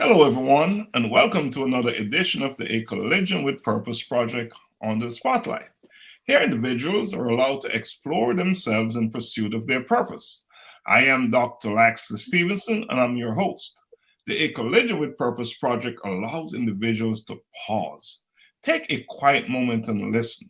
Hello, everyone, and welcome to another edition of the A Collision with Purpose project on the Spotlight. Here, individuals are allowed to explore themselves in pursuit of their purpose. I am Dr. Laxley Stephenson, and I'm your host. The A Collision with Purpose project allows individuals to pause, take a quiet moment and listen,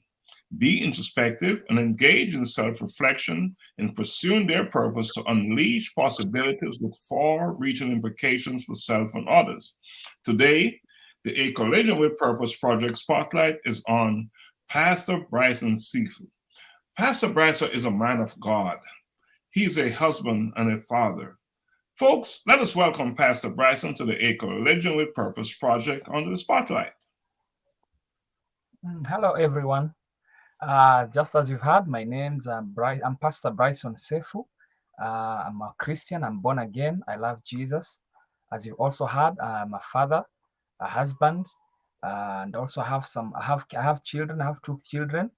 be introspective, and engage in self reflection in pursuing their purpose to unleash possibilities with far reaching implications for self and others. Today, the A Collision with Purpose Project Spotlight is on Pastor Bryson Sefu. Pastor Bryson is a man of God. He's a husband and a father. Folks, let us welcome Pastor Bryson to the A Collision with Purpose Project under the Spotlight. Hello, everyone. Just as you've heard, my name's I'm Pastor Bryson Sefu. I'm a Christian. I'm born again. I love Jesus. As you also heard, I'm a father, a husband, and also have some. I have children. I have two children,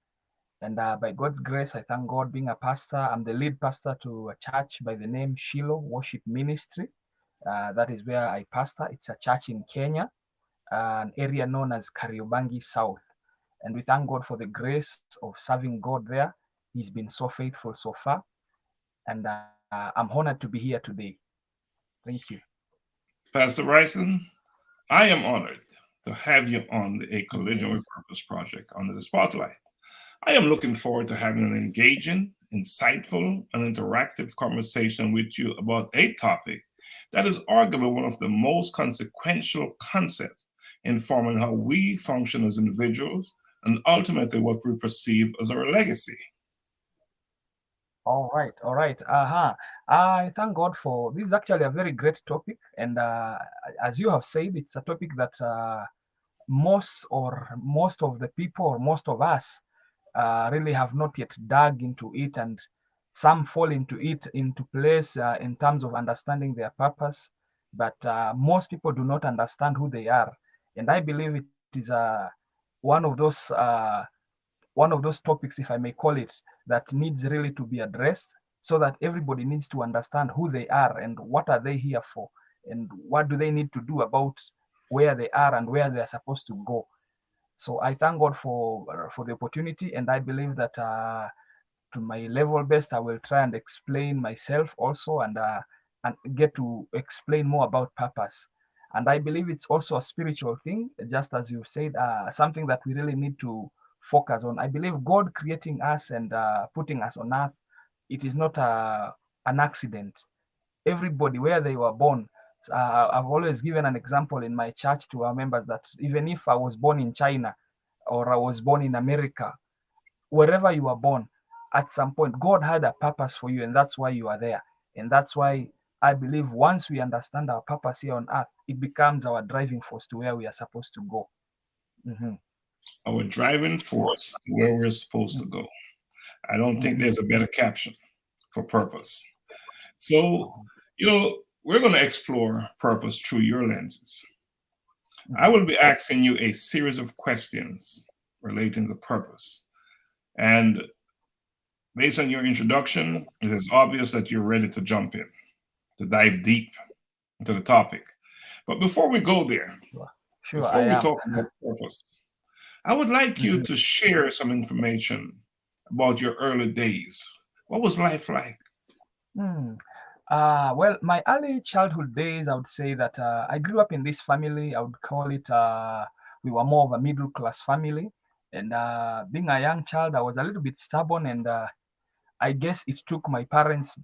and by God's grace, I thank God. Being a pastor, I'm the lead pastor to a church by the name Shiloh Worship Ministry. That is where I pastor. It's a church in Kenya, an area known as Kariobangi South. And we thank God for the grace of serving God there. He's been so faithful so far. And I'm honored to be here today. Thank you. Pastor Bryson, I am honored to have you on the A Collision with Yes. Purpose project under the spotlight. I am looking forward to having an engaging, insightful, and interactive conversation with you about a topic that is arguably one of the most consequential concepts in forming how we function as individuals and ultimately what we perceive as our legacy. All right. All right. I thank God for this is actually a very great topic. And as you have said, it's a topic that most of the people or most of us really have not yet dug into it, and some fall into it into place in terms of understanding their purpose, but most people do not understand who they are. And I believe it is one of those one of those topics, if I may call it, that needs really to be addressed, so that everybody needs to understand who they are and what are they here for, and what do they need to do about where they are and where they are supposed to go. So I thank God for the opportunity, and I believe that to my level best, I will try and explain myself also, and get to explain more about purpose. And I believe it's also a spiritual thing, just as you said, something that we really need to focus on. I believe God creating us and putting us on earth, it is not an accident. Everybody where they were born. I've always given an example in my church to our members that even if I was born in China or I was born in America, wherever you were born, at some point, God had a purpose for you, and that's why you are there. And that's why I believe once we understand our purpose here on earth, it becomes our driving force to where we are supposed to go. Mhm. Our driving force to where we're supposed to go. I don't think Mhm. there's a better caption for purpose. So, we're going to explore purpose through your lenses. I Mhm. will be asking you a series of questions relating to purpose. And based on your introduction, it is obvious that you're ready to jump in, to dive deep into the topic. But before we go there, Sure, sure, I before we am. talk about purpose, I would like you Mhm. to share some information about your early days. What was life like? Hmm. Well, my early childhood days, I would say that I grew up in this family. I would call it, we were more of a middle class family. And being a young child, I was a little bit stubborn, and I guess it took my parents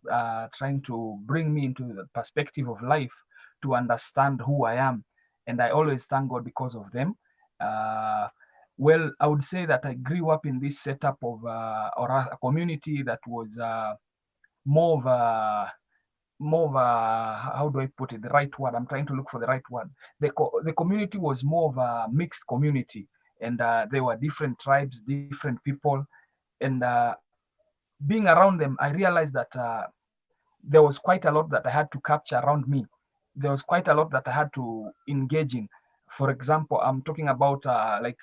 trying to bring me into the perspective of life to understand who I am. And I always thank God because of them. Uh, well, I would say that I grew up in this setup of, or a community that was more of a how do I put it, the right word? I'm trying to look for the right word. The community was more of a mixed community, and there were different tribes, different people, and being around them, I realized that there was quite a lot that I had to capture around me. There was quite a lot that I had to engage in. For example, I'm talking about like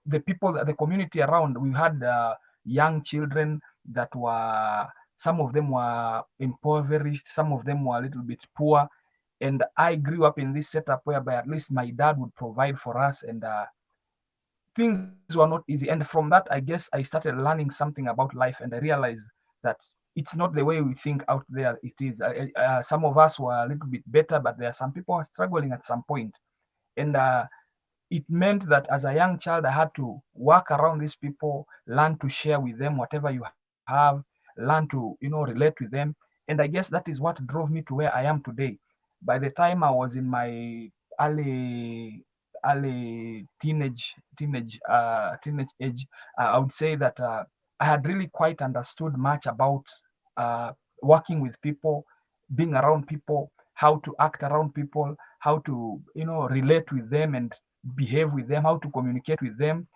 the people, the community around. We had young children that were, some of them were impoverished, some of them were a little bit poor, And I grew up in this setup whereby at least my dad would provide for us, and things were not easy. And from that, I guess I started learning something about life, and I realized that it's not the way we think out there. It is. Some of us were a little bit better, but there are some people who are struggling at some point. And it meant that as a young child, I had to work around these people, learn to share with them whatever you have, learn to, relate with them. And I guess that is what drove me to where I am today. By the time I was in my early teenage age, I would say that I had really quite understood much about uh, working with people, being around people, how to act around people, how to relate with them and behave with them, how to communicate with them.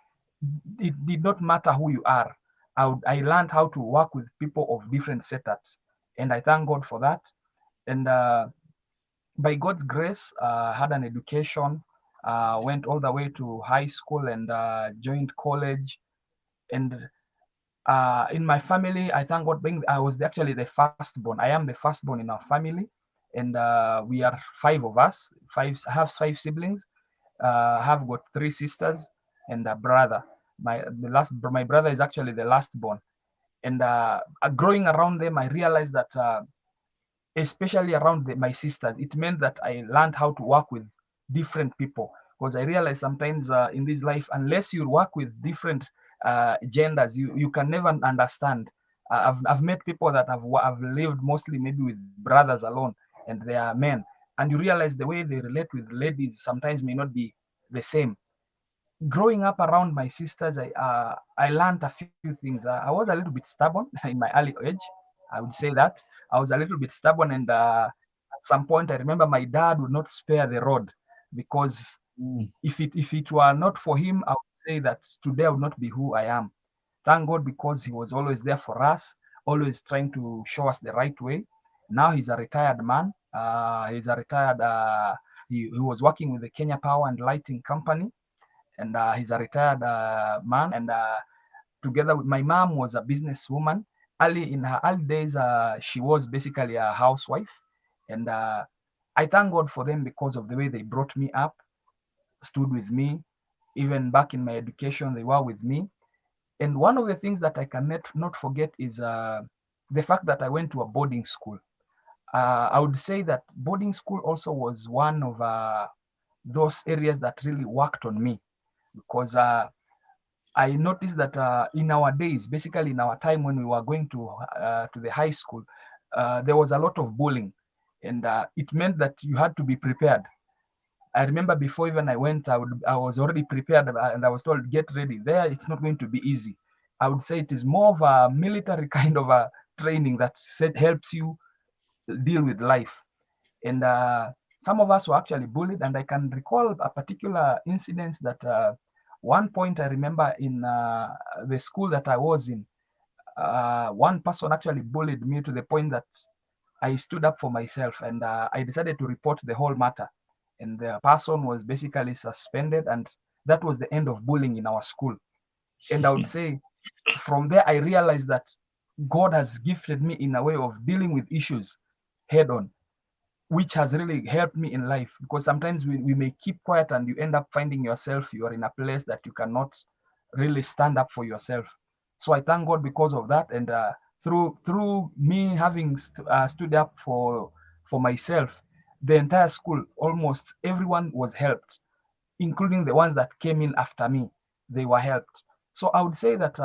It did not matter who you are. I learned how to work with people of different setups, and I thank God for that. And by God's grace, had an education, went all the way to high school, and joined college. And in my family, I thank God, I was actually the firstborn. I am the firstborn in our family, and we are 5 of us. I have 5 siblings. Have got 3 sisters and a brother. My brother is actually the last born. And growing around them, I realized that especially around my sisters, it meant that I learned how to work with different people, because I realized sometimes in this life, unless you work with different genders, you can never understand. I've met people that have lived mostly maybe with brothers alone, and they are men, and you realize the way they relate with ladies sometimes may not be the same. Growing up around my sisters, I learned a few things. I was a little bit stubborn in my early age. I would say that I was a little bit stubborn, and at some point, I remember my dad would not spare the rod, because if it were not for him, I would say that today I would not be who I am. Thank God, because he was always there for us, always trying to show us the right way. Now he's a retired man. He's a retired. He was working with the Kenya Power and Lighting Company, and he's a retired man. And together with my mom was a businesswoman. Early in her early days, she was basically a housewife, and I thank God for them because of the way they brought me up, stood with me, even back in my education, they were with me. And one of the things that I cannot not forget is the fact that I went to a boarding school. I would say that boarding school also was one of those areas that really worked on me, because I noticed that in our days, basically in our time when we were going to the high school, there was a lot of bullying, and it meant that you had to be prepared. I remember before even I went, I was already prepared, and I was told, get ready. There, it's not going to be easy. I would say it is more of a military kind of a training that helps you deal with life. And some of us were actually bullied, and I can recall a particular incident that one point I remember in the school that I was in, one person actually bullied me to the point that I stood up for myself, and I decided to report the whole matter. And the person was basically suspended, and that was the end of bullying in our school. And I would say from there, I realized that God has gifted me in a way of dealing with issues head on, which has really helped me in life, because sometimes we may keep quiet and you end up finding yourself, you are in a place that you cannot really stand up for yourself. So I thank God because of that. And through me having stood up for myself, the entire school, almost everyone was helped, including the ones that came in after me. They were helped. So I would say that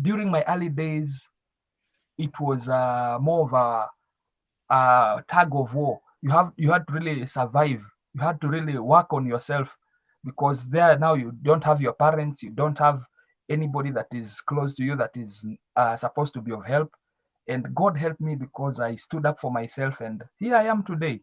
during my early days, it was more of a tug of war. You had to really survive. You had to really work on yourself, because there now you don't have your parents, you don't have anybody that is close to you that is supposed to be of help. And God helped me because I stood up for myself, and here I am today.